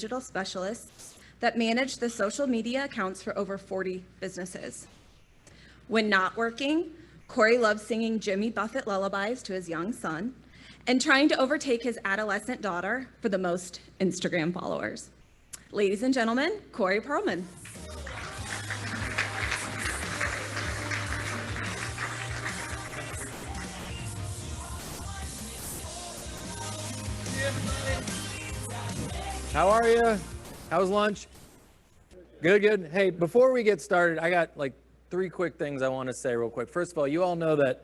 digital specialists that manage the social media accounts for over 40 businesses. When not working, Corey loves singing Jimmy Buffett lullabies to his young son and trying to overtake his adolescent daughter for the most Instagram followers. Ladies and gentlemen, Corey Perlman. How are you? How was lunch? Good, good. Hey, before we get started, I got like 3 quick things I want to say real quick. First of all, you all know that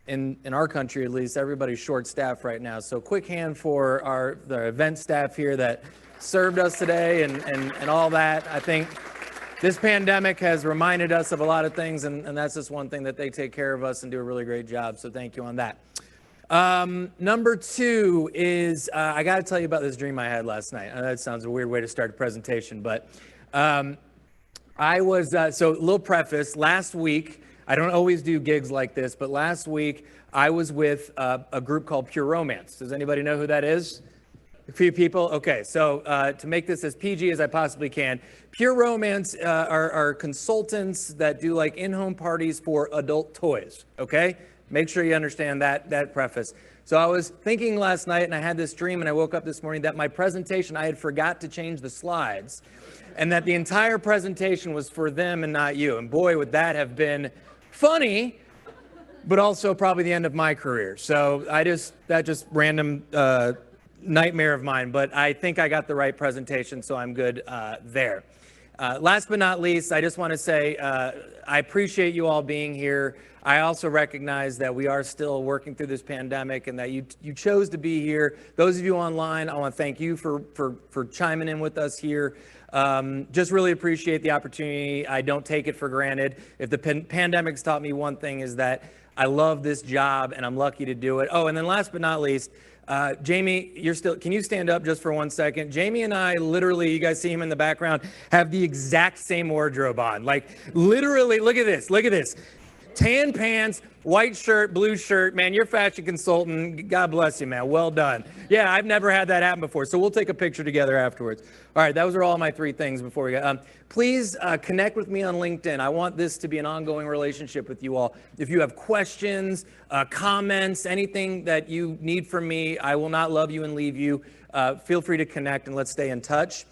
in our country, at least, everybody's short-staffed right now. So quick hand for the event staff here that served us today and all that. I think this pandemic has reminded us of a lot of things, and that's just one thing that they take care of us and do a really great job. So thank you on that. Number 2 is, I got to tell you about this dream I had last night. I know that sounds a weird way to start a presentation, but I was, so a little preface, last week, I don't always do gigs like this, but last week I was with a group called Pure Romance. Does anybody know who that is? A few people? Okay, so to make this as PG as I possibly can, Pure Romance are consultants that do like in-home parties for adult toys, okay? Make sure you understand that preface. So I was thinking last night, and I had this dream, and I woke up this morning that my presentation, I had forgot to change the slides, and that the entire presentation was for them and not you. And boy, would that have been funny, but also probably the end of my career. So that just random nightmare of mine, but I think I got the right presentation, so I'm good there. Last but not least, I just want to say I appreciate you all being here. I also recognize that we are still working through this pandemic and that you chose to be here. Those of you online, I want to thank you for chiming in with us here. Just really appreciate the opportunity. I don't take it for granted. If the pandemic's taught me one thing is that I love this job and I'm lucky to do it. Oh, and then last but not least, Jamie, can you stand up just for 1 second? Jamie and I literally, you guys see him in the background, have the exact same wardrobe on. Like literally, look at this. Tan pants, white shirt, blue shirt. Man, you're a fashion consultant. God bless you, man. Well done. Yeah, I've never had that happen before. So we'll take a picture together afterwards. All right, those are all my 3 things before we go. Please connect with me on LinkedIn. I want this to be an ongoing relationship with you all. If you have questions, comments, anything that you need from me, I will not love you and leave you. Feel free to connect and let's stay in touch.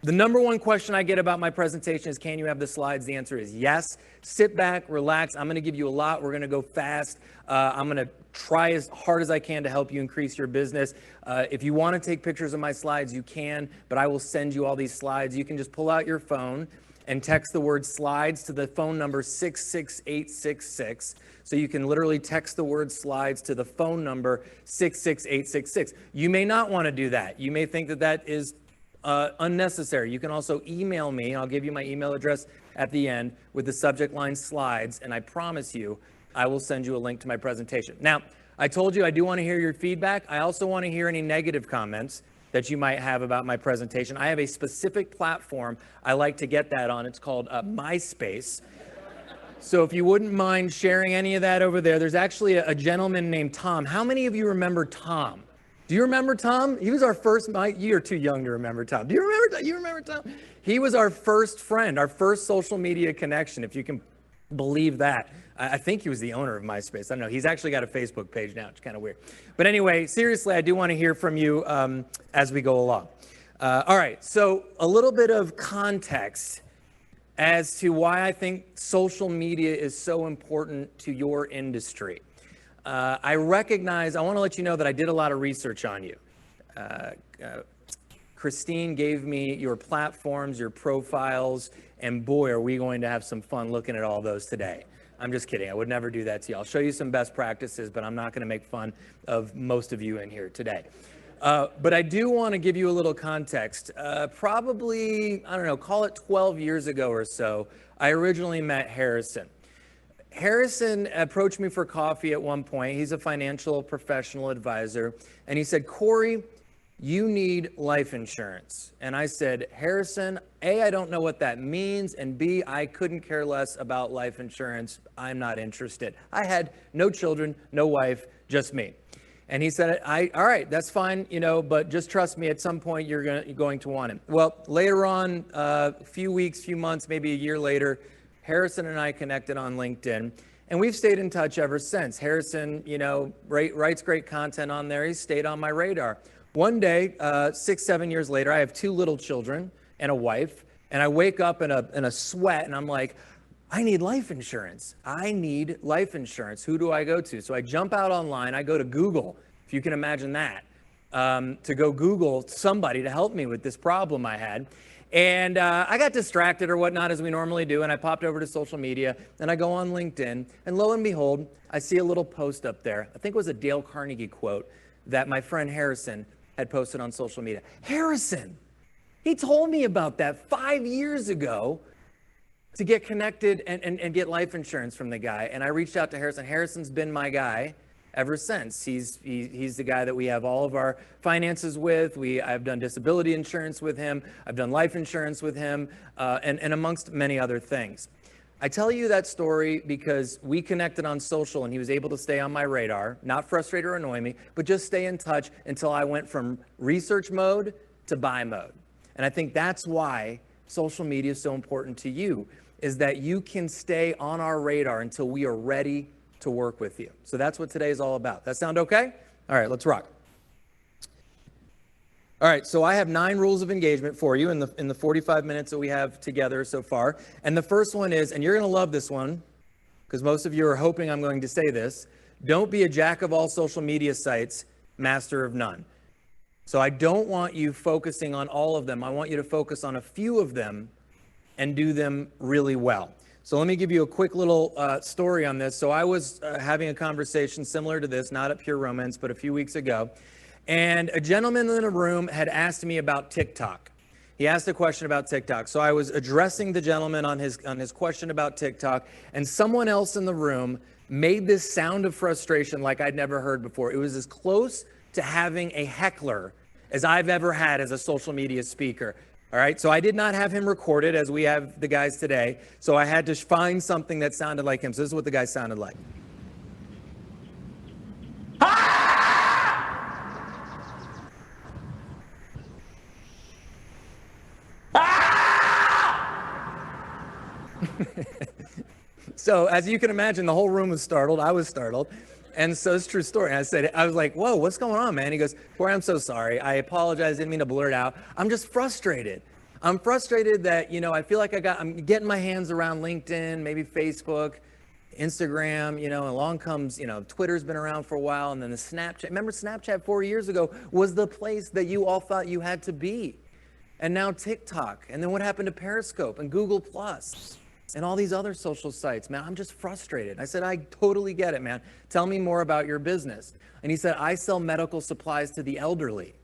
The number 1 question I get about my presentation is, can you have the slides? The answer is yes. Sit back, relax. I'm going to give you a lot. We're going to go fast. I'm going to try as hard as I can to help you increase your business. If you want to take pictures of my slides, you can, but I will send you all these slides. You can just pull out your phone and text the word slides to the phone number 66866. So you can literally text the word slides to the phone number 66866. You may not want to do that. You may think that is unnecessary. You can also email me. I'll give you my email address at the end with the subject line slides, and I promise you I will send you a link to my presentation. Now, I told you I do want to hear your feedback. I also want to hear any negative comments that you might have about my presentation. I have a specific platform I like to get that on. It's called MySpace. So if you wouldn't mind sharing any of that over there, there's actually a gentleman named Tom. How many of you remember Tom? Do you remember Tom? He was our first, you're too young to remember Tom. Do you remember Tom? He was our first friend, our first social media connection, if you can believe that. I think he was the owner of MySpace. I don't know. He's actually got a Facebook page now. It's kind of weird. But anyway, seriously, I do want to hear from you as we go along. All right, so a little bit of context as to why I think social media is so important to your industry. I want to let you know that I did a lot of research on you. Christine gave me your platforms, your profiles, and boy, are we going to have some fun looking at all those today. I'm just kidding. I would never do that to you. I'll show you some best practices, but I'm not going to make fun of most of you in here today. But I do want to give you a little context. Probably, I don't know, call it 12 years ago or so, I originally met Harrison. Harrison approached me for coffee at one point. He's a financial professional advisor. And he said, Corey, you need life insurance. And I said, Harrison, A, I don't know what that means. And B, I couldn't care less about life insurance. I'm not interested. I had no children, no wife, just me. And he said, all right, that's fine, but just trust me, at some point you're going to want him. Well, later on, a few weeks, few months, maybe a year later, Harrison and I connected on LinkedIn, and we've stayed in touch ever since. Harrison, writes great content on there. He's stayed on my radar. One day, 6, 7 years later, I have 2 little children and a wife, and I wake up in a sweat, and I'm like, I need life insurance. I need life insurance. Who do I go to? So I jump out online. I go to Google, if you can imagine that, to go Google somebody to help me with this problem I had. And I got distracted or whatnot, as we normally do, and I popped over to social media, and I go on LinkedIn, and lo and behold, I see a little post up there. I think it was a Dale Carnegie quote that my friend Harrison had posted on social media. Harrison! He told me about that 5 years ago, to get connected and get life insurance from the guy. And I reached out to Harrison. Harrison's been my guy ever since. He's the guy that we have all of our finances with. I've done disability insurance with him. I've done life insurance with him, and amongst many other things. I tell you that story because we connected on social and he was able to stay on my radar, not frustrate or annoy me, but just stay in touch until I went from research mode to buy mode. And I think that's why social media is so important to you, is that you can stay on our radar until we are ready to work with you. So that's what today is all about. That sound okay? All right, let's rock. All right, so I have 9 rules of engagement for you in the 45 minutes that we have together so far. And the first one is, and you're going to love this one, because most of you are hoping I'm going to say this, don't be a jack of all social media sites, master of none. So I don't want you focusing on all of them. I want you to focus on a few of them and do them really well. So let me give you a quick little story on this. So I was having a conversation similar to this, not at Pure Romance, but a few weeks ago. And a gentleman in the room had asked me about TikTok. He asked a question about TikTok. So I was addressing the gentleman on his question about TikTok, and someone else in the room made this sound of frustration like I'd never heard before. It was as close to having a heckler as I've ever had as a social media speaker. All right, so I did not have him recorded as we have the guys today. So I had to find something that sounded like him. So this is what the guy sounded like. So as you can imagine, the whole room was startled. I was startled. And so it's a true story. I was like, whoa, what's going on, man? He goes, Corey, I'm so sorry. I apologize. Didn't mean to blurt out. I'm just frustrated. I'm frustrated that, I feel like I'm getting my hands around LinkedIn, maybe Facebook, Instagram, and along comes, Twitter's been around for a while. And then the Snapchat. Remember Snapchat 4 years ago was the place that you all thought you had to be. And now TikTok. And then what happened to Periscope and Google Plus? And all these other social sites, man, I'm just frustrated. I said, I totally get it, man. Tell me more about your business. And he said, I sell medical supplies to the elderly.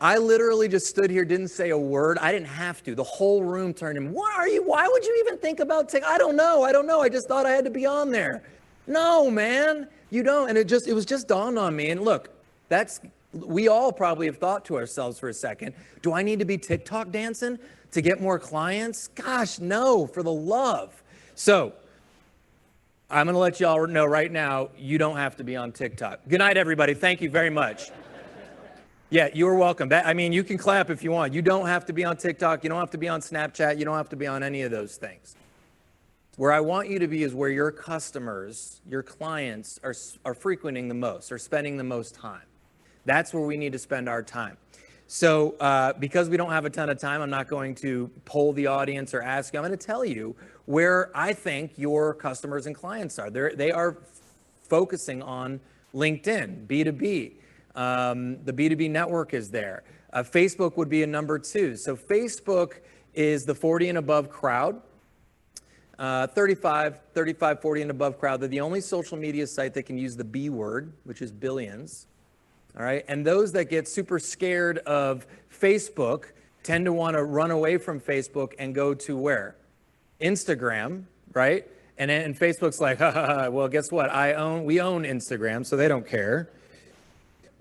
I literally just stood here, didn't say a word. I didn't have to. The whole room turned him. Why would you even think about TikTok? I don't know. I just thought I had to be on there. No, man, you don't. And it was just dawned on me. And look, we all probably have thought to ourselves for a second, do I need to be TikTok dancing to get more clients? Gosh, no, for the love. So I'm going to let y'all know right now, you don't have to be on TikTok. Good night, everybody. Thank you very much. Yeah, you're welcome. You can clap if you want. You don't have to be on TikTok. You don't have to be on Snapchat. You don't have to be on any of those things. Where I want you to be is where your customers, your clients are frequenting the most, are spending the most time. That's where we need to spend our time. So because we don't have a ton of time, I'm not going to poll the audience or ask you. I'm going to tell you where I think your customers and clients are. They are focusing on LinkedIn, B2B. The B2B network is there. Facebook would be a number 2. So Facebook is the 40 and above crowd. 35, 40 and above crowd. They're the only social media site that can use the B word, which is billions. All right, and those that get super scared of Facebook tend to want to run away from Facebook and go to where? Instagram, right? And Facebook's like, well, guess what? We own Instagram, so they don't care.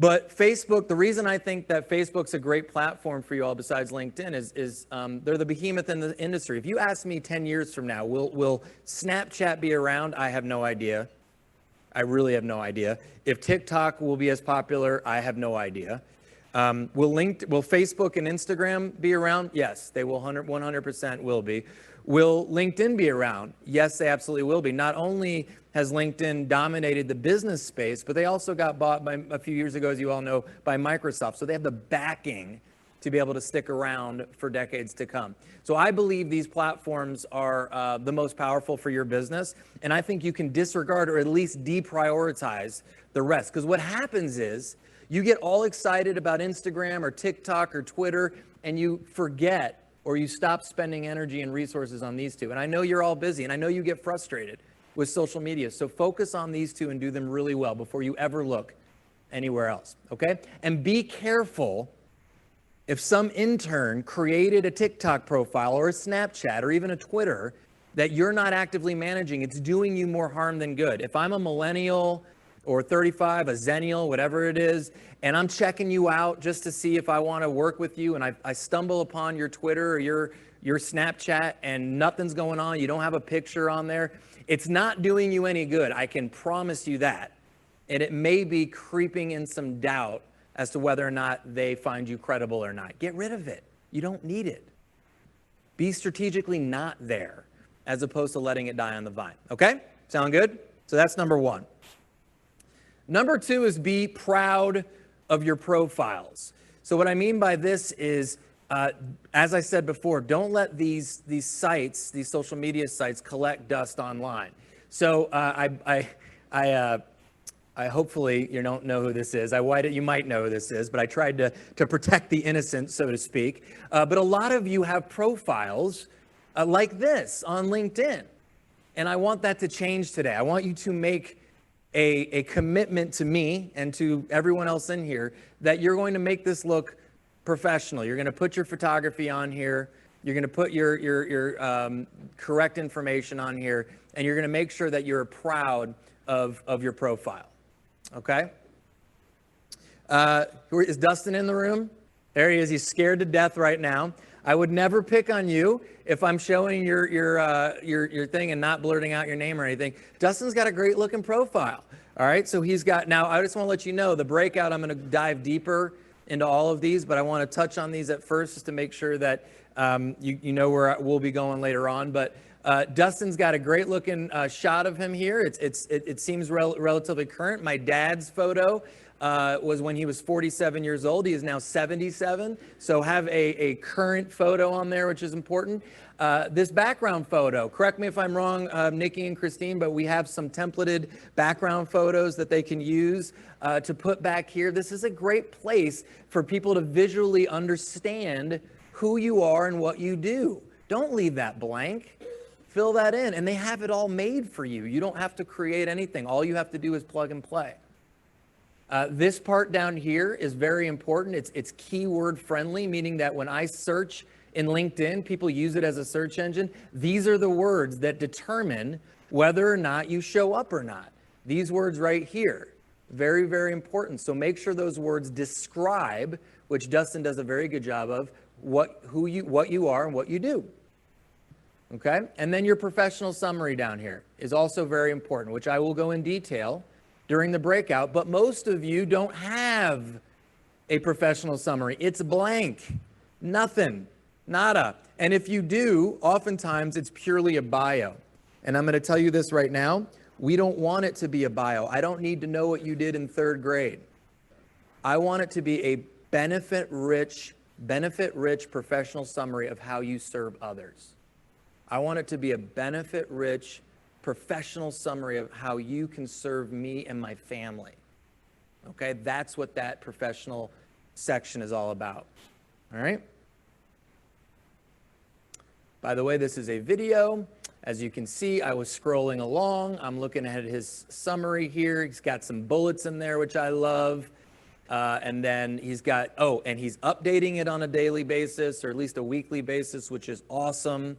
But Facebook, the reason I think that Facebook's a great platform for you all besides LinkedIn is they're the behemoth in the industry. If you ask me 10 years from now, will Snapchat be around? I have no idea. I really have no idea. If TikTok will be as popular, I have no idea. Will Facebook and Instagram be around? Yes, they will 100% will be. Will LinkedIn be around? Yes, they absolutely will be. Not only has LinkedIn dominated the business space, but they also got bought by, a few years ago, as you all know, by Microsoft. So they have the backing to be able to stick around for decades to come. So I believe these platforms are the most powerful for your business. And I think you can disregard or at least deprioritize the rest. Because what happens is you get all excited about Instagram or TikTok or Twitter, and you forget or you stop spending energy and resources on these two. And I know you're all busy, and I know you get frustrated with social media. So focus on these two and do them really well before you ever look anywhere else, okay? And be careful if some intern created a TikTok profile or a Snapchat or even a Twitter that you're not actively managing. It's doing you more harm than good. If I'm a millennial or 35, a zennial, whatever it is, and I'm checking you out just to see if I want to work with you, and I stumble upon your Twitter or your Snapchat and nothing's going on, you don't have a picture on there, it's not doing you any good. I can promise you that. And it may be creeping in some doubt as to whether or not they find you credible or not. Get rid of it. You don't need it. Be strategically not there as opposed to letting it die on the vine. Okay? Sound good? So that's number one. Number two is be proud of your profiles. So what I mean by this is, as I said before, don't let these sites, these social media sites, collect dust online. So I hopefully you don't know who this is. You might know who this is, but I tried to protect the innocent, so to speak. But a lot of you have profiles like this on LinkedIn, and I want that to change today. I want you to make a commitment to me and to everyone else in here that you're going to make this look professional. You're going to put your photography on here. You're going to put your correct information on here, and you're going to make sure that you're proud of your profile. Okay? Is Dustin in the room? There he is. He's scared to death right now. I would never pick on you if I'm showing your thing and not blurting out your name or anything. Dustin's got a great looking profile. All right, so he's got, now I just want to let you know, the breakout, I'm going to dive deeper into all of these, but I want to touch on these at first just to make sure that you know where we'll be going later on. But Dustin's got a great looking shot of him here. It seems relatively current. My dad's photo was when he was 47 years old. He is now 77. So have a current photo on there, which is important. This background photo, correct me if I'm wrong, Nikki and Christine, but we have some templated background photos that they can use to put back here. This is a great place for people to visually understand who you are and what you do. Don't leave that blank. Fill that in, and they have it all made for you. You don't have to create anything. All you have to do is plug and play. This part down here is very important. It's keyword friendly, meaning that when I search in LinkedIn, people use it as a search engine. These are the words that determine whether or not you show up or not. These words right here, very, very important. So make sure those words describe, which Dustin does a very good job of, what you are and what you do. Okay? And then your professional summary down here is also very important, which I will go in detail during the breakout, but most of you don't have a professional summary. It's blank. Nothing. Nada. And if you do, oftentimes it's purely a bio. And I'm going to tell you this right now. We don't want it to be a bio. I don't need to know what you did in 3rd grade. I want it to be a benefit-rich professional summary of how you serve others. I want it to be a benefit-rich professional summary of how you can serve me and my family. Okay, that's what that professional section is all about. All right? By the way, this is a video. As you can see, I was scrolling along. I'm looking at his summary here. He's got some bullets in there, which I love. And then he's got, and he's updating it on a daily basis, or at least a weekly basis, which is awesome.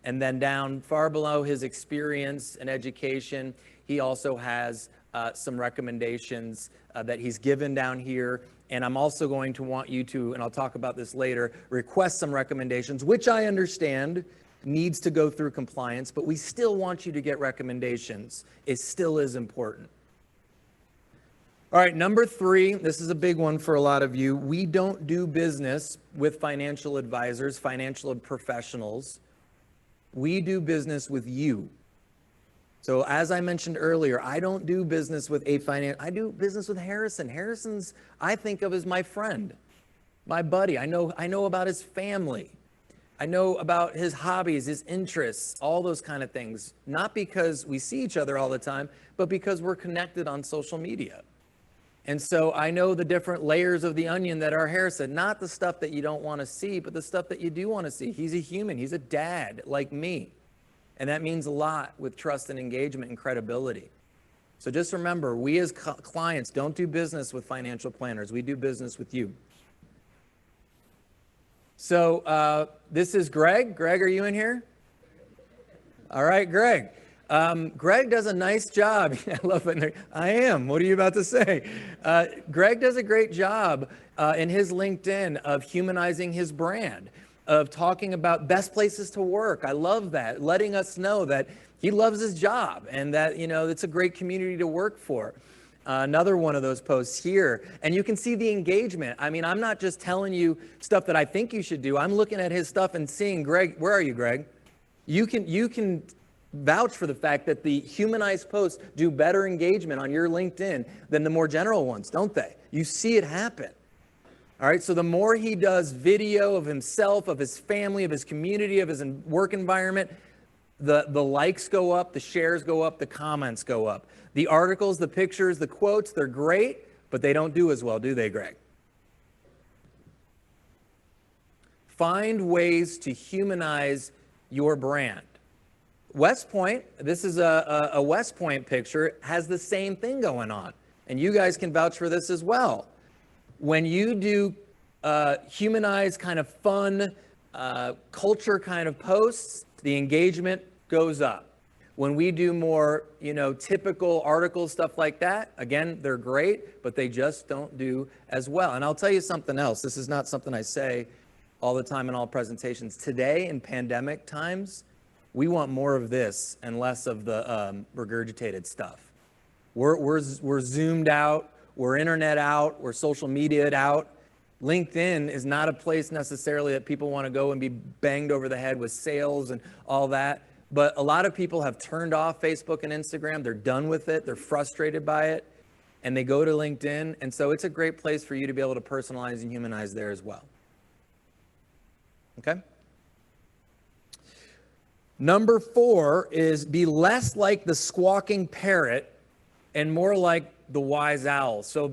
And then down far below his experience and education, he also has some recommendations that he's given down here. And I'm also going to want you to, and I'll talk about this later, request some recommendations, which I understand needs to go through compliance, but we still want you to get recommendations. It still is important. All right, number 3, this is a big one for a lot of you. We don't do business with financial advisors, financial professionals. We do business with you. So as I mentioned earlier, I don't do business with I do business with Harrison. Harrison's, I think of as my friend, my buddy. I know about his family. I know about his hobbies, his interests, all those kind of things. Not because we see each other all the time, but because we're connected on social media. And so I know the different layers of the onion that are Harrison, not the stuff that you don't want to see, but the stuff that you do want to see. He's a human. He's a dad like me. And that means a lot with trust and engagement and credibility. So just remember, we as clients don't do business with financial planners. We do business with you. So this is Greg. Greg, are you in here? All right, Greg. Greg does a nice job. I love it. I am. What are you about to say? Greg does a great job in his LinkedIn of humanizing his brand, of talking about best places to work. I love that, letting us know that he loves his job and that, it's a great community to work for. Another one of those posts here, and you can see the engagement. I mean, I'm not just telling you stuff that I think you should do. I'm looking at his stuff and seeing, Greg, where are you, Greg? You can vouch for the fact that the humanized posts do better engagement on your LinkedIn than the more general ones, don't they? You see it happen. All right, so the more he does video of himself, of his family, of his community, of his work environment, the likes go up, the shares go up, the comments go up. The articles, the pictures, the quotes, they're great, but they don't do as well, do they, Greg? Find ways to humanize your brand. West Point, this is a West Point picture, has the same thing going on. And you guys can vouch for this as well. When you do humanized kind of fun, culture kind of posts, the engagement goes up. When we do more, typical articles, stuff like that, again, they're great, but they just don't do as well. And I'll tell you something else. This is not something I say all the time in all presentations. Today, in pandemic times, we want more of this and less of the regurgitated stuff. We're zoomed out, we're internet out, we're social media out. LinkedIn is not a place necessarily that people want to go and be banged over the head with sales and all that. But a lot of people have turned off Facebook and Instagram. They're done with it. They're frustrated by it. And they go to LinkedIn. And so it's a great place for you to be able to personalize and humanize there as well. Okay? Number 4 is be less like the squawking parrot and more like the wise owl. So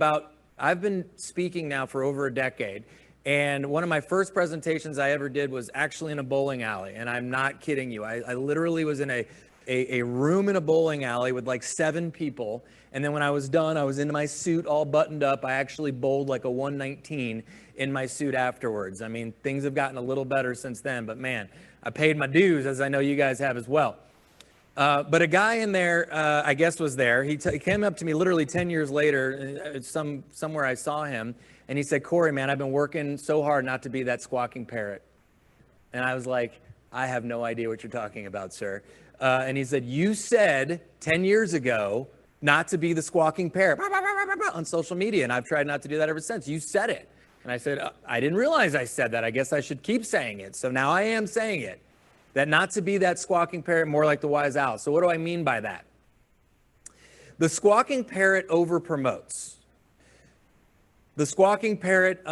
I've been speaking now for over a decade. And one of my first presentations I ever did was actually in a bowling alley. And I'm not kidding you. I literally was in a room in a bowling alley with like 7 people. And then when I was done, I was in my suit all buttoned up. I actually bowled like a 119 in my suit afterwards. I mean, things have gotten a little better since then, but man, I paid my dues, as I know you guys have as well. But a guy in there, I guess was there. He came up to me literally 10 years later, somewhere I saw him. And he said, Corey, man, I've been working so hard not to be that squawking parrot. And I was like, I have no idea what you're talking about, sir. And he said, you said 10 years ago not to be the squawking parrot on social media. And I've tried not to do that ever since. You said it. And I said, I didn't realize I said that. I guess I should keep saying it. So now I am saying it. That not to be that squawking parrot, more like the wise owl. So what do I mean by that? The squawking parrot over promotes. The squawking parrot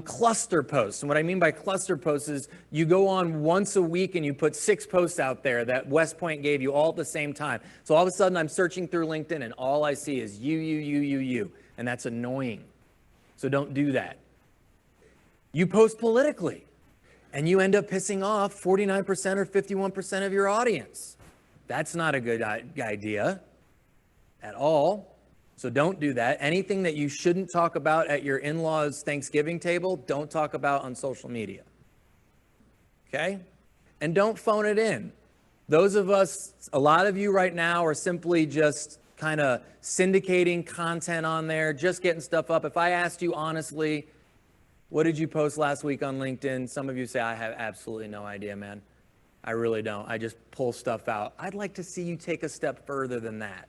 cluster posts. And what I mean by cluster posts is you go on once a week and you put 6 posts out there that West Point gave you all at the same time. So all of a sudden I'm searching through LinkedIn and all I see is you. And that's annoying. So don't do that. You post politically and you end up pissing off 49% or 51% of your audience. That's not a good idea at all. So don't do that. Anything that you shouldn't talk about at your in-laws' Thanksgiving table, don't talk about on social media. Okay? And don't phone it in. Those of us, a lot of you right now are simply just kind of syndicating content on there, just getting stuff up. If I asked you honestly, what did you post last week on LinkedIn? Some of you say, I have absolutely no idea, man. I really don't. I just pull stuff out. I'd like to see you take a step further than that.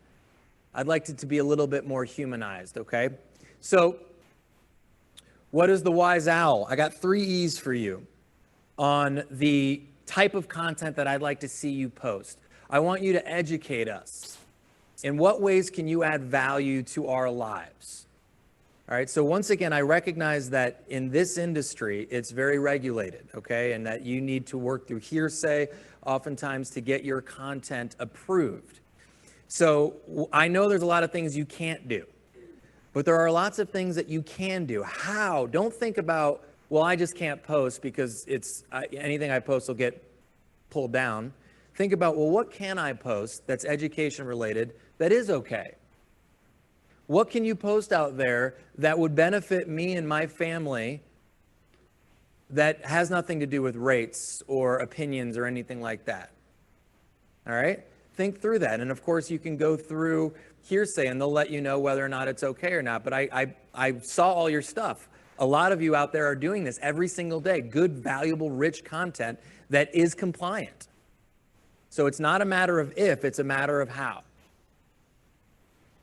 I'd like it to be a little bit more humanized, okay? So what is the wise owl? I got 3 E's for you on the type of content that I'd like to see you post. I want you to educate us. In what ways can you add value to our lives? All right, so once again, I recognize that in this industry, it's very regulated, okay? And that you need to work through hearsay oftentimes to get your content approved. So I know there's a lot of things you can't do, but there are lots of things that you can do. How? Don't think about, well, I just can't post because anything I post will get pulled down. Think about, well, what can I post that's education related that is okay? What can you post out there that would benefit me and my family that has nothing to do with rates or opinions or anything like that? All right? Think through that. And of course, you can go through hearsay and they'll let you know whether or not it's okay or not. But I saw all your stuff. A lot of you out there are doing this every single day. Good, valuable, rich content that is compliant. So it's not a matter of if, it's a matter of how.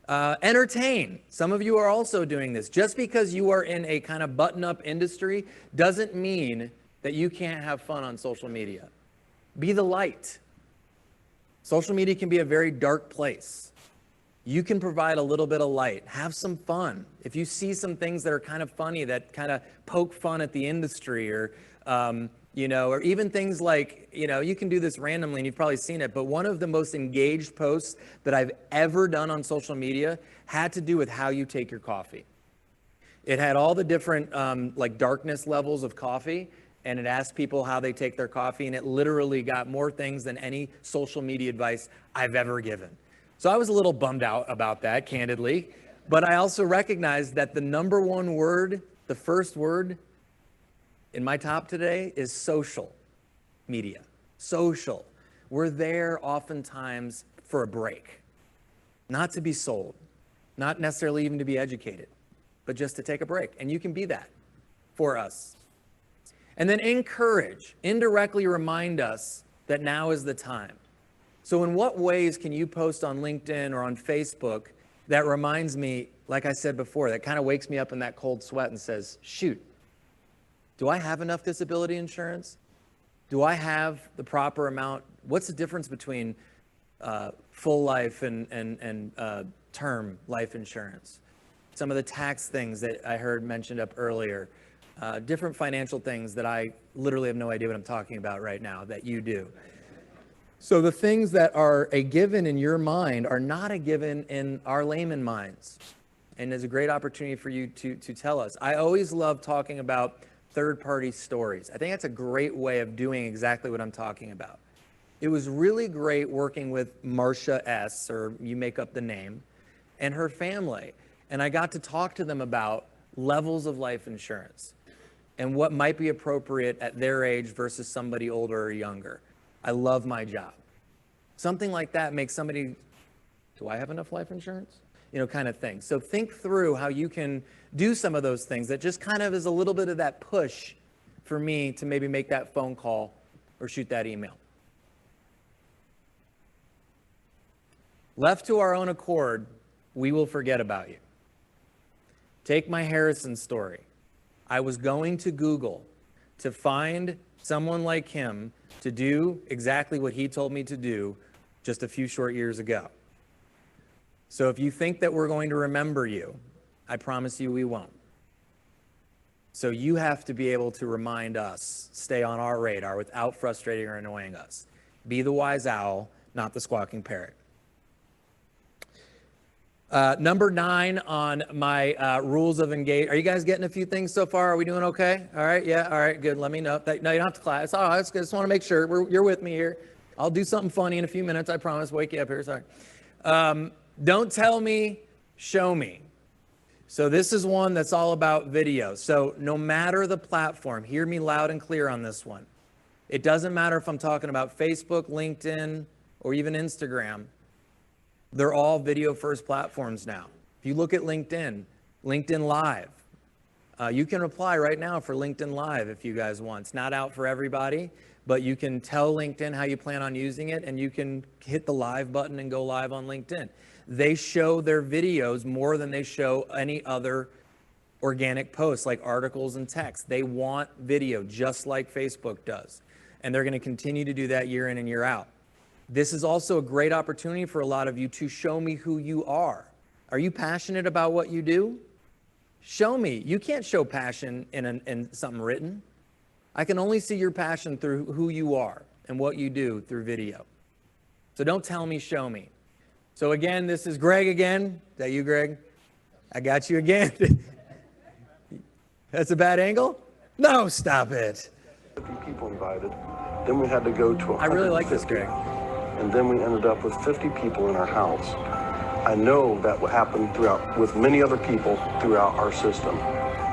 Entertain. Some of you are also doing this. Just because you are in a kind of button-up industry doesn't mean that you can't have fun on social media. Be the light. Social media can be a very dark place. You can provide a little bit of light. Have some fun. If you see some things that are kind of funny, that kind of poke fun at the industry, or or even things like, you can do this randomly and you've probably seen it, but one of the most engaged posts that I've ever done on social media had to do with how you take your coffee. It had all the different darkness levels of coffee, and it asked people how they take their coffee, and it literally got more things than any social media advice I've ever given. So I was a little bummed out about that, candidly, but I also recognized that the number one word, the first word in my top today is social media. Social. We're there oftentimes for a break, not to be sold, not necessarily even to be educated, but just to take a break. And you can be that for us. And then encourage, indirectly remind us that now is the time. So in what ways can you post on LinkedIn or on Facebook that reminds me, like I said before, that kind of wakes me up in that cold sweat and says, shoot, do I have enough disability insurance? Do I have the proper amount? What's the difference between full life and term life insurance? Some of the tax things that I heard mentioned up earlier, different financial things that I literally have no idea what I'm talking about right now that you do. So the things that are a given in your mind are not a given in our layman minds. And there's a great opportunity for you to tell us. I always love talking about third-party stories. I think that's a great way of doing exactly what I'm talking about. It was really great working with Marcia S., or you make up the name, and her family. And I got to talk to them about levels of life insurance and what might be appropriate at their age versus somebody older or younger. I love my job. Something like that makes somebody, do I have enough life insurance? Kind of thing. So think through how you can do some of those things that just kind of is a little bit of that push for me to maybe make that phone call or shoot that email. Left to our own accord, we will forget about you. Take my Harrison story. I was going to Google to find someone like him to do exactly what he told me to do just a few short years ago. So if you think that we're going to remember you, I promise you we won't. So you have to be able to remind us, stay on our radar without frustrating or annoying us. Be the wise owl, not the squawking parrot. Number 9 on my rules of engagement. Are you guys getting a few things so far? Are we doing okay? All right, yeah, all right, good. Let me know. No, you don't have to clap. It's all right. I just want to make sure you're with me here. I'll do something funny in a few minutes, I promise. Wake you up here, sorry. Don't tell me, show me. So this is one that's all about video. So no matter the platform, hear me loud and clear on this one. It doesn't matter if I'm talking about Facebook, LinkedIn, or even Instagram. They're all video first platforms now. If you look at LinkedIn, LinkedIn Live, you can apply right now for LinkedIn Live if you guys want. It's not out for everybody, but you can tell LinkedIn how you plan on using it, and you can hit the live button and go live on LinkedIn. They show their videos more than they show any other organic posts like articles and text. They want video just like Facebook does. And they're going to continue to do that year in and year out. This is also a great opportunity for a lot of you to show me who you are. Are you passionate about what you do? Show me. You can't show passion in something written. I can only see your passion through who you are and what you do through video. So don't tell me, show me. So again, this is Greg again. Is that you, Greg? I got you again. That's a bad angle? No, stop it. 50 people invited. Then we had to go to 150. I really like this, Greg. And then we ended up with 50 people in our house. I know that what happened throughout with many other people throughout our system.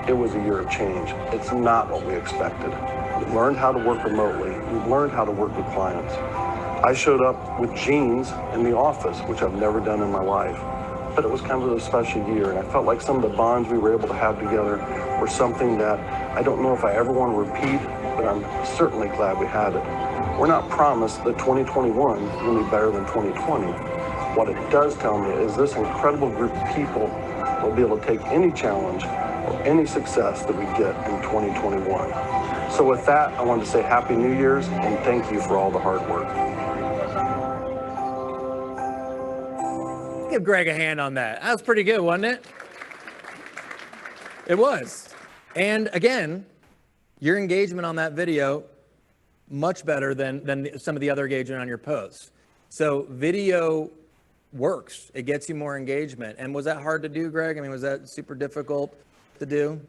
It was a year of change. It's not what we expected. We learned how to work remotely. We learned how to work with clients. I showed up with jeans in the office, which I've never done in my life. But it was kind of a special year, and I felt like some of the bonds we were able to have together were something that I don't know if I ever want to repeat, but I'm certainly glad we had it. We're not promised that 2021 will be better than 2020. What it does tell me is this incredible group of people will be able to take any challenge or any success that we get in 2021. So with that, I wanted to say Happy New Year's and thank you for all the hard work. Give Greg a hand on that. That was pretty good, wasn't it? It was. And again, your engagement on that video, much better than some of the other engagement on your posts. So video works. It gets you more engagement. And was that hard to do, Greg? I mean, was that super difficult to do?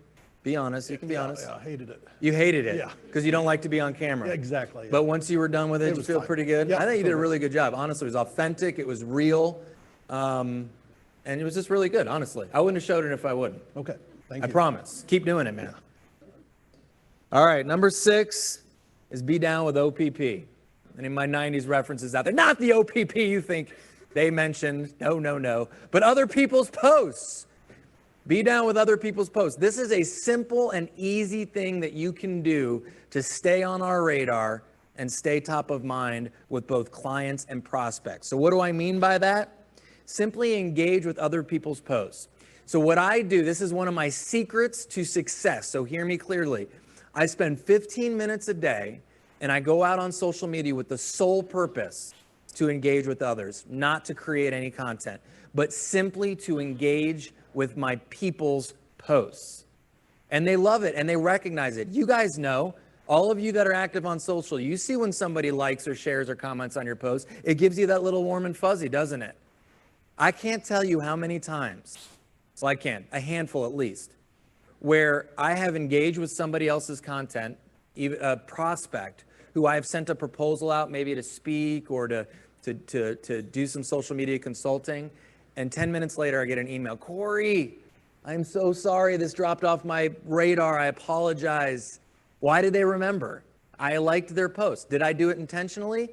Be honest. You can be honest. Yeah, I hated it. You hated it? Yeah. Because you don't like to be on camera. Yeah, exactly. Yeah. But once you were done with it, you feel fine. pretty good? Yeah, I think you did a totally. really good job. Honestly, it was authentic. It was real. And it was just really good, honestly. I wouldn't have showed it if I wouldn't. Okay, thank I you. promise. Keep doing it, man. All right, number 6 is be down with OPP. And in my 90s references out there, not the OPP you think they mentioned. No. But other people's posts. Be down with other people's posts. This is a simple and easy thing that you can do to stay on our radar and stay top of mind with both clients and prospects. So what do I mean by that? Simply engage with other people's posts. So what I do, this is one of my secrets to success. So hear me clearly. I spend 15 minutes a day and I go out on social media with the sole purpose to engage with others, not to create any content, but simply to engage with my people's posts. And they love it and they recognize it. You guys know, all of you that are active on social, you see when somebody likes or shares or comments on your post, it gives you that little warm and fuzzy, doesn't it? I can't tell you how many times, well, I can, a handful at least, where I have engaged with somebody else's content, even a prospect who I have sent a proposal out, maybe to speak or to do some social media consulting. And 10 minutes later, I get an email, Corey, I'm so sorry this dropped off my radar. I apologize. Why did they remember? I liked their post. Did I do it intentionally?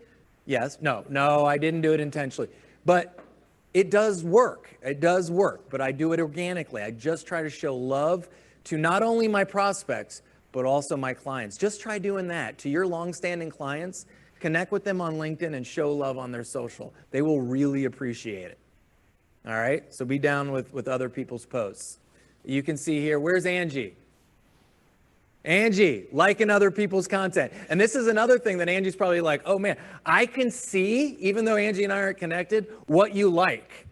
Yes. No, I didn't do it intentionally. But it does work. It does work, but I do it organically. I just try to show love to not only my prospects, but also my clients. Just try doing that to your longstanding clients. Connect with them on LinkedIn and show love on their social. They will really appreciate it. All right, so be down with other people's posts. You can see here, where's Angie? Angie, liking other people's content. And this is another thing that Angie's probably like, oh man, I can see, even though Angie and I aren't connected, what you like.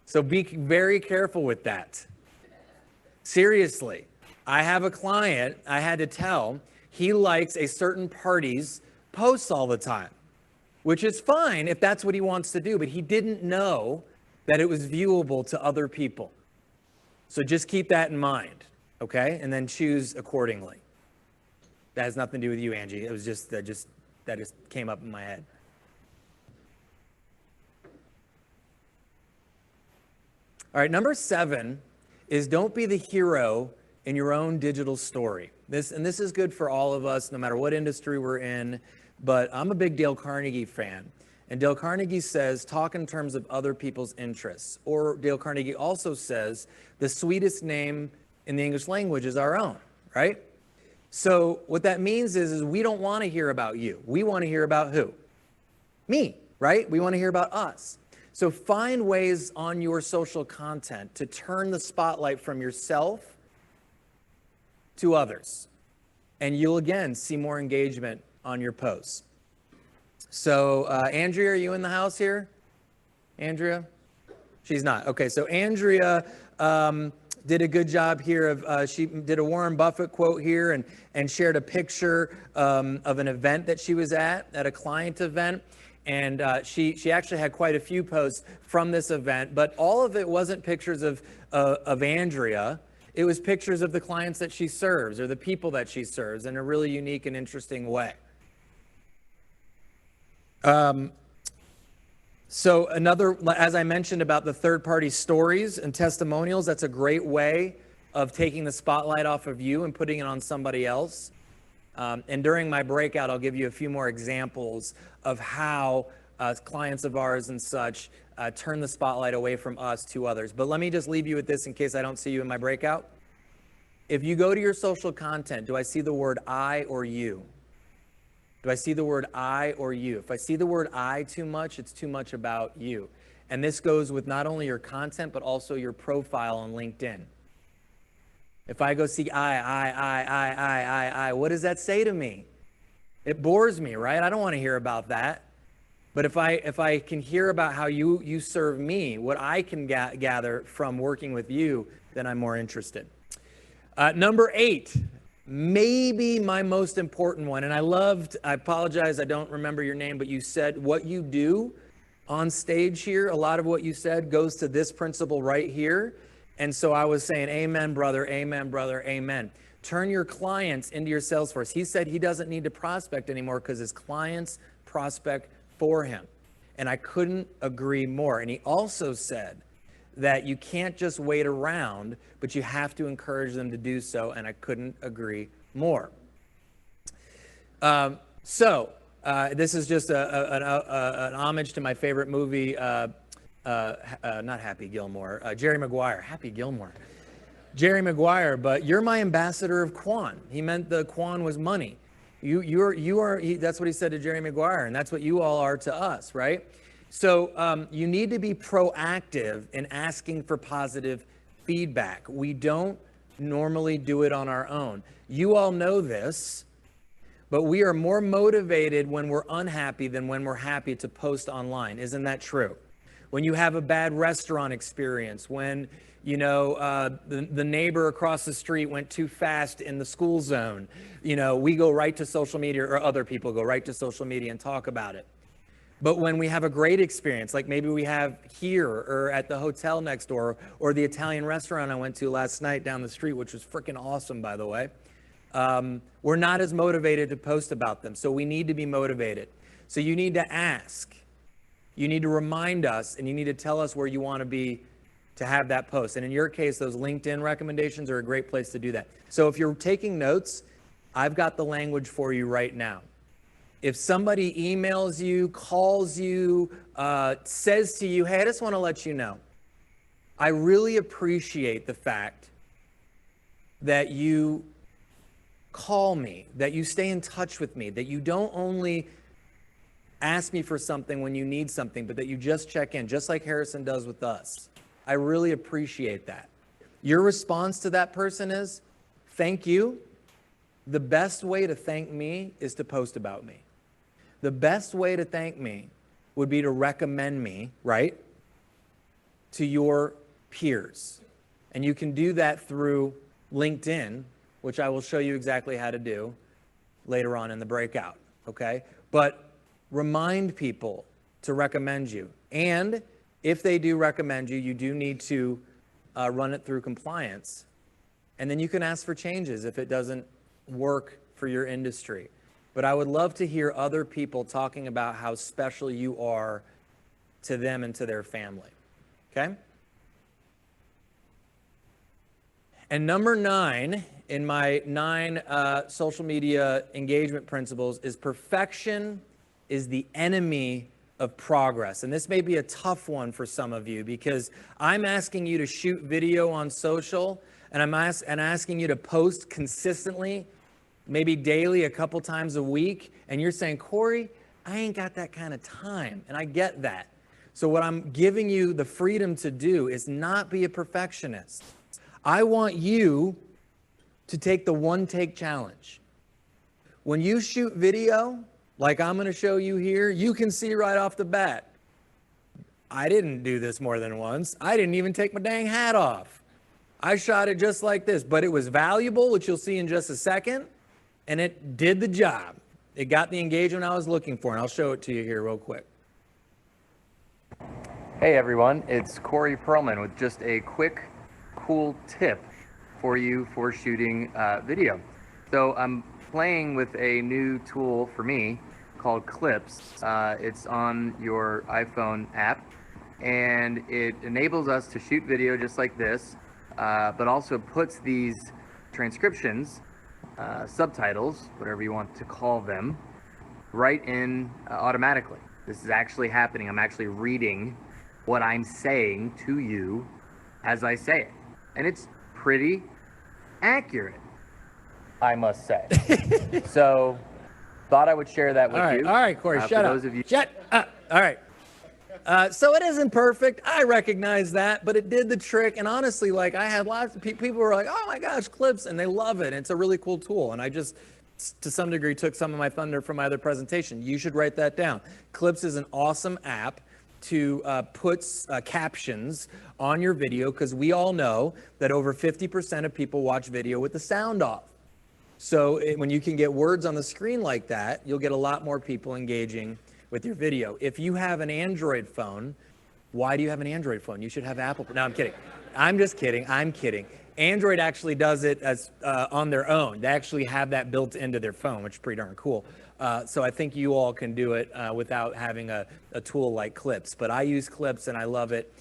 So be very careful with that. Seriously, I have a client I had to tell, he likes a certain party's posts all the time, which is fine if that's what he wants to do, but he didn't know that it was viewable to other people. So just keep that in mind, okay? And then choose accordingly. That has nothing to do with you, Angie. It was just that just came up in my head. All right, number 7 is don't be the hero in your own digital story. This is good for all of us, no matter what industry we're in, but I'm a big Dale Carnegie fan. And Dale Carnegie says, talk in terms of other people's interests. Or Dale Carnegie also says, the sweetest name in the English language is our own, right? So what that means is we don't want to hear about you. We want to hear about who? Me, right? We want to hear about us. So find ways on your social content to turn the spotlight from yourself to others. And you'll again see more engagement on your posts. So Andrea, are you in the house here? Andrea? She's not. Okay, so Andrea did a good job here of, she did a Warren Buffett quote here and shared a picture of an event that she was at a client event. And she actually had quite a few posts from this event, but all of it wasn't pictures of Andrea. It was pictures of the clients that she serves or the people that she serves in a really unique and interesting way. So another, as I mentioned about the third-party stories and testimonials, that's a great way of taking the spotlight off of you and putting it on somebody else. And during my breakout, I'll give you a few more examples of how clients of ours and such turn the spotlight away from us to others. But let me just leave you with this in case I don't see you in my breakout. If you go to your social content, do I see the word I or you? Do I see the word I or you? If I see the word I too much, it's too much about you. And this goes with not only your content, but also your profile on LinkedIn. If I go see I, what does that say to me? It bores me, right? I don't want to hear about that. But if I can hear about how you serve me, what I can gather from working with you, then I'm more interested. Number 8, maybe my most important one. And I apologize, I don't remember your name, but you said what you do on stage here, a lot of what you said goes to this principle right here. And so I was saying, amen, brother, amen. Turn your clients into your sales force. He said he doesn't need to prospect anymore because his clients prospect for him. And I couldn't agree more. And he also said that you can't just wait around, but you have to encourage them to do so. And I couldn't agree more. This is just an homage to my favorite movie, not Happy Gilmore, Jerry Maguire, Happy Gilmore. Jerry Maguire, but you're my ambassador of Quan. He meant the Quan was money. That's what he said to Jerry Maguire, and that's what you all are to us, right? So you need to be proactive in asking for positive feedback. We don't normally do it on our own. You all know this, but we are more motivated when we're unhappy than when we're happy to post online. Isn't that true? When you have a bad restaurant experience, when the neighbor across the street went too fast in the school zone, we go right to social media, or other people go right to social media and talk about it. But when we have a great experience, like maybe we have here or at the hotel next door, or the Italian restaurant I went to last night down the street, which was freaking awesome, by the way, we're not as motivated to post about them. So we need to be motivated. So you need to ask. You need to remind us, and you need to tell us where you want to be to have that post. And in your case, those LinkedIn recommendations are a great place to do that. So if you're taking notes, I've got the language for you right now. If somebody emails you, calls you, says to you, hey, I just want to let you know, I really appreciate the fact that you call me, that you stay in touch with me, that you don't only ask me for something when you need something, but that you just check in, just like Harrison does with us. I really appreciate that. Your response to that person is, thank you. The best way to thank me is to post about me. The best way to thank me would be to recommend me, right, to your peers. And you can do that through LinkedIn, which I will show you exactly how to do later on in the breakout, okay? But remind people to recommend you. And if they do recommend you, you do need to run it through compliance. And then you can ask for changes if it doesn't work for your industry. But I would love to hear other people talking about how special you are to them and to their family, okay? And number 9 in my 9 social media engagement principles is perfection is the enemy of progress. And this may be a tough one for some of you because I'm asking you to shoot video on social, and I'm asking you to post consistently, maybe daily, a couple times a week. And you're saying, Corey, I ain't got that kind of time. And I get that. So what I'm giving you the freedom to do is not be a perfectionist. I want you to take the one take challenge. When you shoot video, like I'm going to show you here, you can see right off the bat, I didn't do this more than once. I didn't even take my dang hat off. I shot it just like this, but it was valuable, which you'll see in just a second, and it did the job. It got the engagement I was looking for, and I'll show it to you here real quick. Hey everyone, it's Corey Perlman with just a quick, cool tip for you for shooting video. So I'm playing with a new tool for me called Clips. It's on your iPhone app, and it enables us to shoot video just like this, but also puts these transcriptions, subtitles, whatever you want to call them, right in automatically. This is actually happening. I'm actually reading what I'm saying to you as I say it. And it's pretty accurate, I must say. So, thought I would share that with you. All right, Corey, shut up. Those of you... Shut up. All right. So it isn't perfect. I recognize that, but it did the trick. And honestly, like I had lots of people were like, oh my gosh, Clips, and they love it. It's a really cool tool. And I just, to some degree, took some of my thunder from my other presentation. You should write that down. Clips is an awesome app to put captions on your video, because we all know that over 50% of people watch video with the sound off. So when you can get words on the screen like that, you'll get a lot more people engaging with your video. If you have an Android phone, why do you have an Android phone? You should have Apple. No, I'm kidding. I'm just kidding. I'm kidding. Android actually does it as on their own. They actually have that built into their phone, which is pretty darn cool. So I think you all can do it without having a tool like Clips. But I use Clips and I love it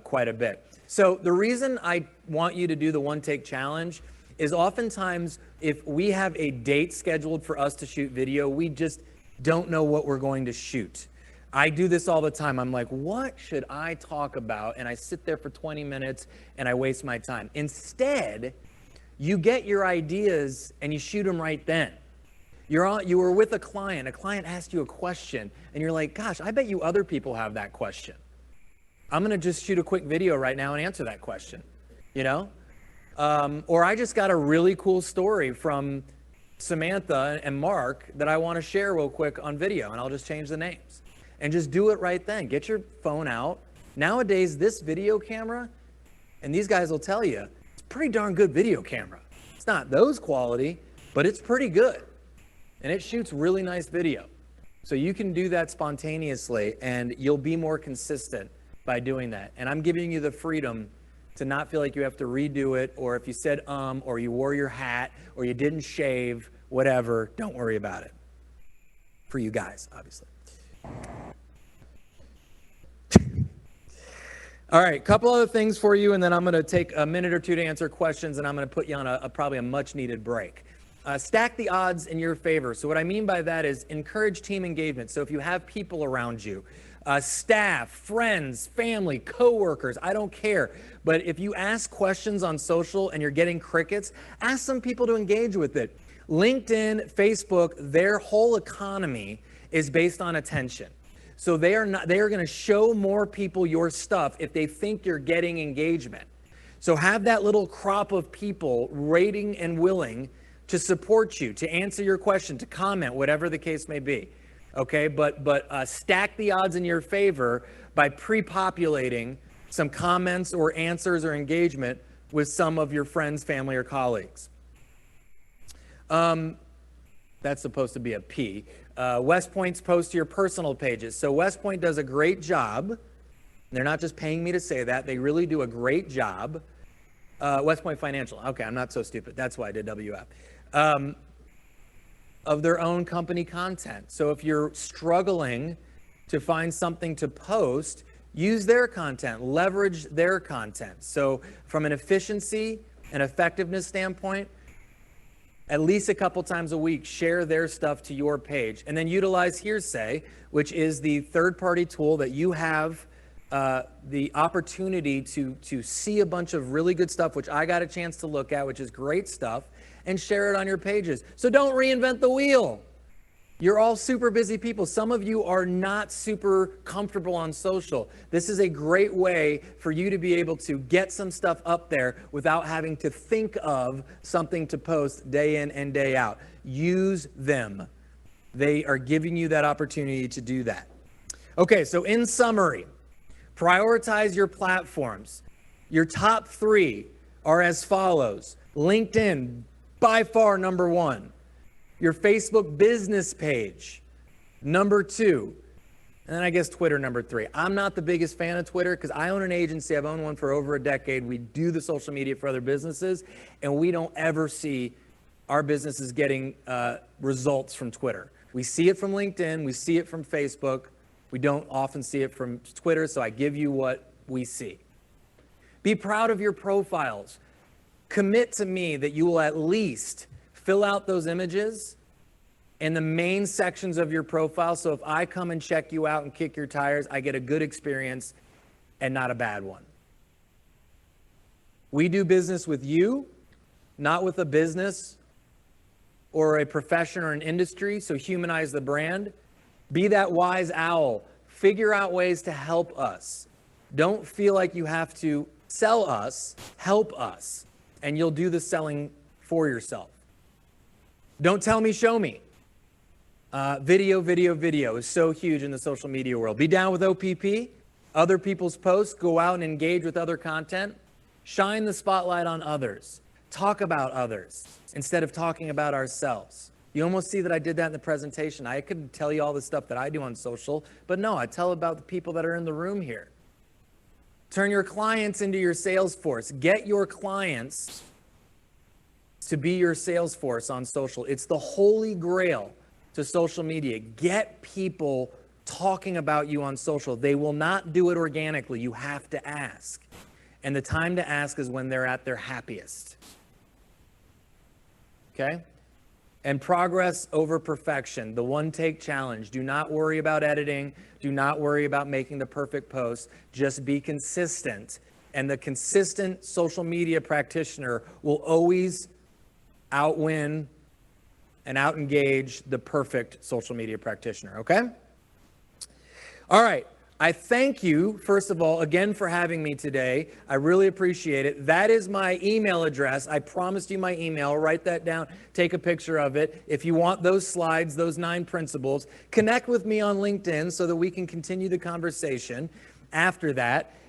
quite a bit. So the reason I want you to do the one take challenge is oftentimes if we have a date scheduled for us to shoot video, we just don't know what we're going to shoot. I do this all the time. I'm like, what should I talk about? And I sit there for 20 minutes and I waste my time. Instead, you get your ideas and you shoot them right then. You were with a client asked you a question, and you're like, gosh, I bet you other people have that question. I'm gonna just shoot a quick video right now and answer that question, you know? Or I just got a really cool story from Samantha and Mark that I wanna share real quick on video, and I'll just change the names. And just do it right then. Get your phone out. Nowadays, this video camera, and these guys will tell you, it's a pretty darn good video camera. It's not those quality, but it's pretty good. And it shoots really nice video. So you can do that spontaneously, and you'll be more consistent by doing that. And I'm giving you the freedom to not feel like you have to redo it, or if you said or you wore your hat, or you didn't shave, whatever, don't worry about it. For you guys, obviously. All right, couple other things for you, and then I'm gonna take a minute or two to answer questions, and I'm gonna put you on probably a much needed break. Stack the odds in your favor. So what I mean by that is encourage team engagement. So if you have people around you, staff, friends, family, coworkers, I don't care. But if you ask questions on social and you're getting crickets, ask some people to engage with it. LinkedIn, Facebook, their whole economy is based on attention. So they are going to show more people your stuff if they think you're getting engagement. So have that little crop of people rating and willing to support you, to answer your question, to comment, whatever the case may be. Okay, but stack the odds in your favor by pre-populating some comments or answers or engagement with some of your friends, family, or colleagues. That's supposed to be a P. West Point's post to your personal pages. So West Point does a great job. They're not just paying me to say that. They really do a great job. West Point Financial. Okay, I'm not so stupid. That's why I did WF. Of their own company content. So if you're struggling to find something to post, use their content, leverage their content. So from an efficiency and effectiveness standpoint, at least a couple times a week, share their stuff to your page. And then utilize Hearsay, which is the third-party tool that you have the opportunity to see a bunch of really good stuff, which I got a chance to look at, which is great stuff, and share it on your pages. So don't reinvent the wheel. You're all super busy people. Some of you are not super comfortable on social. This is a great way for you to be able to get some stuff up there without having to think of something to post day in and day out. Use them. They are giving you that opportunity to do that. Okay, so in summary, prioritize your platforms. Your top 3 are as follows. LinkedIn, by far number 1. Your Facebook business page, number 2. And then I guess Twitter, number 3. I'm not the biggest fan of Twitter because I own an agency. I've owned one for over a decade. We do the social media for other businesses, and we don't ever see our businesses getting results from Twitter. We see it from LinkedIn. We see it from Facebook. We don't often see it from Twitter, so I give you what we see. Be proud of your profiles. Commit to me that you will at least fill out those images in the main sections of your profile. So if I come and check you out and kick your tires, I get a good experience and not a bad one. We do business with you, not with a business or a profession or an industry. So humanize the brand. Be that wise owl. Figure out ways to help us. Don't feel like you have to sell us, help us, and you'll do the selling for yourself. Don't tell me, show me. Video is so huge in the social media world. Be down with OPP, other people's posts, go out and engage with other content. Shine the spotlight on others. Talk about others instead of talking about ourselves. You almost see that I did that in the presentation. I could tell you all the stuff that I do on social, but no, I tell about the people that are in the room here. Turn your clients into your sales force. Get your clients to be your sales force on social. It's the holy grail to social media. Get people talking about you on social. They will not do it organically. You have to ask. And the time to ask is when they're at their happiest. Okay? And progress over perfection, the one-take challenge. Do not worry about editing. Do not worry about making the perfect post. Just be consistent. And the consistent social media practitioner will always outwin and out-engage the perfect social media practitioner, okay? All right. I thank you, first of all, again for having me today. I really appreciate it. That is my email address. I promised you my email. Write that down. Take a picture of it. If you want those slides, those 9 principles, connect with me on LinkedIn so that we can continue the conversation after that.